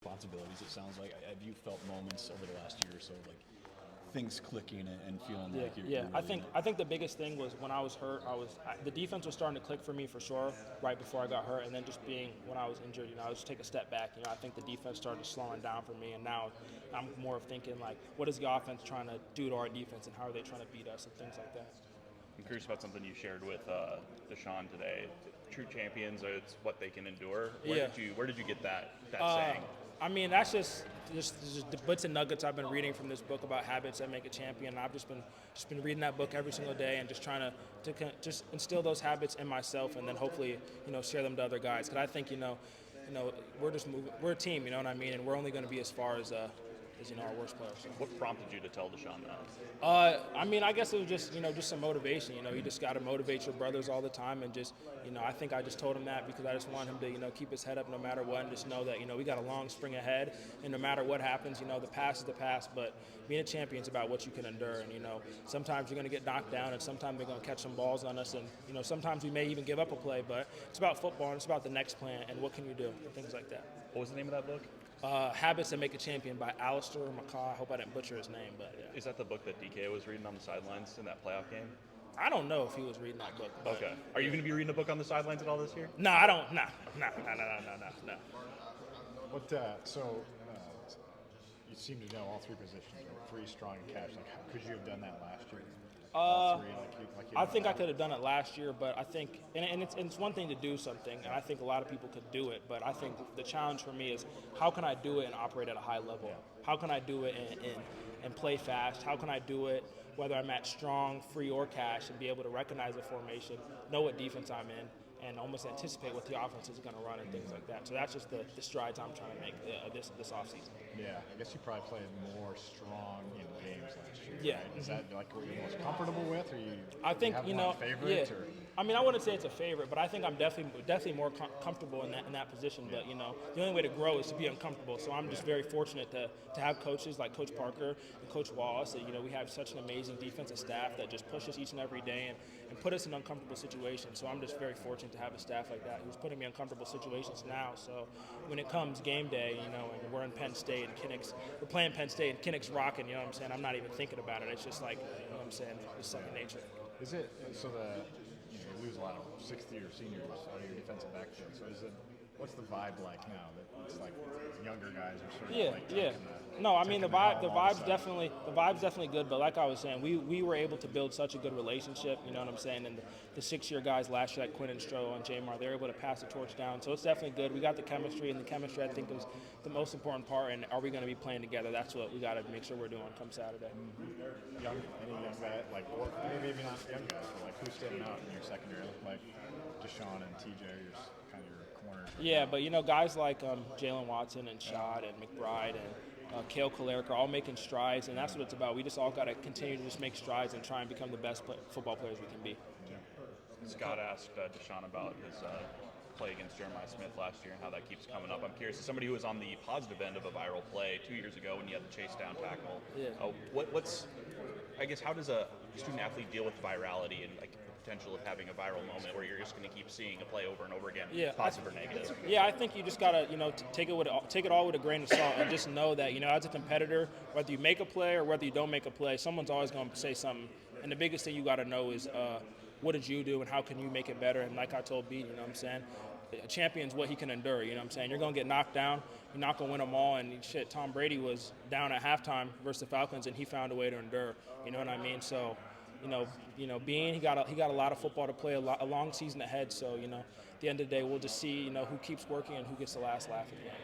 responsibilities, it sounds like. Have you felt moments over the last year or so, like things clicking and feeling like you're Yeah. really I think the biggest thing was when I was hurt. The defense was starting to click for me for sure right before I got hurt, and then just being when I was injured, I was just take a step back. I think the defense started slowing down for me, and now I'm more of thinking like, what is the offense trying to do to our defense, and how are they trying to beat us, and things like that. I'm curious about something you shared with Deshaun today. True champions, it's what they can endure. Where did you get that saying? I mean, that's just the bits and nuggets I've been reading from this book about habits that make a champion. I've just been reading that book every single day and just trying to just instill those habits in myself, and then hopefully share them to other guys. Because I think we're a team, you know what I mean, and we're only going to be as far as our worst players. So. What prompted you to tell Deshaun that? I mean, I guess it was just some motivation. You just got to motivate your brothers all the time, and just I think I just told him that because I just want him to keep his head up no matter what, and just know that we got a long spring ahead, and no matter what happens, the past is the past. But being a champion is about what you can endure, and sometimes you're going to get knocked down, and sometimes they're going to catch some balls on us, and sometimes we may even give up a play. But it's about football, and it's about the next plan, and what can you do, and things like that. What was the name of that book? Habits That Make a Champion by Alistair McCaw. I hope I didn't butcher his name, but yeah. Is that the book that DK was reading on the sidelines in that playoff game? I don't know if he was reading that book. Okay. Are you going to be reading a book on the sidelines at all this year? No, I don't. No. You seem to know all three positions, right? Free, strong, and cash. Like, could you have done that last year? I think I could have done it last year, but I think, and it's one thing to do something, and I think a lot of people could do it, but I think the challenge for me is how can I do it and operate at a high level? Yeah. How can I do it and play fast? How can I do it whether I'm at strong, free, or cash, and be able to recognize the formation, know what defense I'm in, and almost anticipate what the offense is going to run and things like that. So that's just the strides I'm trying to make this offseason. Yeah, I guess you probably played more strong in games last year. Yeah. Right? Is that like what you're most comfortable with, or I think have one favorite? Yeah. Or? I mean, I wouldn't say it's a favorite, but I think I'm definitely more comfortable in that position. Yeah. But the only way to grow is to be uncomfortable. So I'm just very fortunate to have coaches like Coach Parker and Coach Wallace. That we have such an amazing defensive staff that just push us each and every day and put us in uncomfortable situations. So I'm just very fortunate to have a staff like that who's putting me in uncomfortable situations now. So when it comes game day, and we're in Penn State and we're playing Penn State and Kinnick's rocking, you know what I'm saying? I'm not even thinking about it. It's just like, it's second nature. Is it so you lose a lot of sixth-year seniors out of your defensive backfield? So what's the vibe like now? That it's like younger guys are sort of Yeah. No, I mean the vibe's definitely good. But like I was saying, we were able to build such a good relationship. You know what I'm saying? And the 6-year guys last year, like Koen Entrinter and Jamar, they're able to pass the torch down. So it's definitely good. We got the chemistry, and the chemistry I think is the most important part. And are we going to be playing together? That's what we got to make sure we're doing come Saturday. Any young guy, maybe not young guys, but like who's standing out in your secondary? Like Deshaun and TJ, kind of your corners. Yeah, but guys like Jalen Watson and Shad and McBride and Kale Kolarek are all making strides, and that's what it's about. We just all got to continue to just make strides and try and become the best football players we can be. Scott asked Deshaun about his play against Jeremiah Smith last year and how that keeps coming up. I'm curious, as somebody who was on the positive end of a viral play 2 years ago when you had the chase down tackle, how does a student athlete deal with virality and like the potential of having a viral moment where you're just going to keep seeing a play over and over again, positive or negative? Yeah, I think you just gotta take it all with a grain of salt and just know that as a competitor, whether you make a play or whether you don't make a play, someone's always going to say something. And the biggest thing you got to know is what did you do and how can you make it better? And like I told Beat, I'm saying, a champion's what he can endure. I'm saying, you're going to get knocked down, you're not going to win them all. And shit, Tom Brady was down at halftime versus the Falcons, and he found a way to endure. You know what I mean? So, he got a lot of football to play, a long season ahead. So, at the end of the day, we'll just see, who keeps working and who gets the last laugh at the end.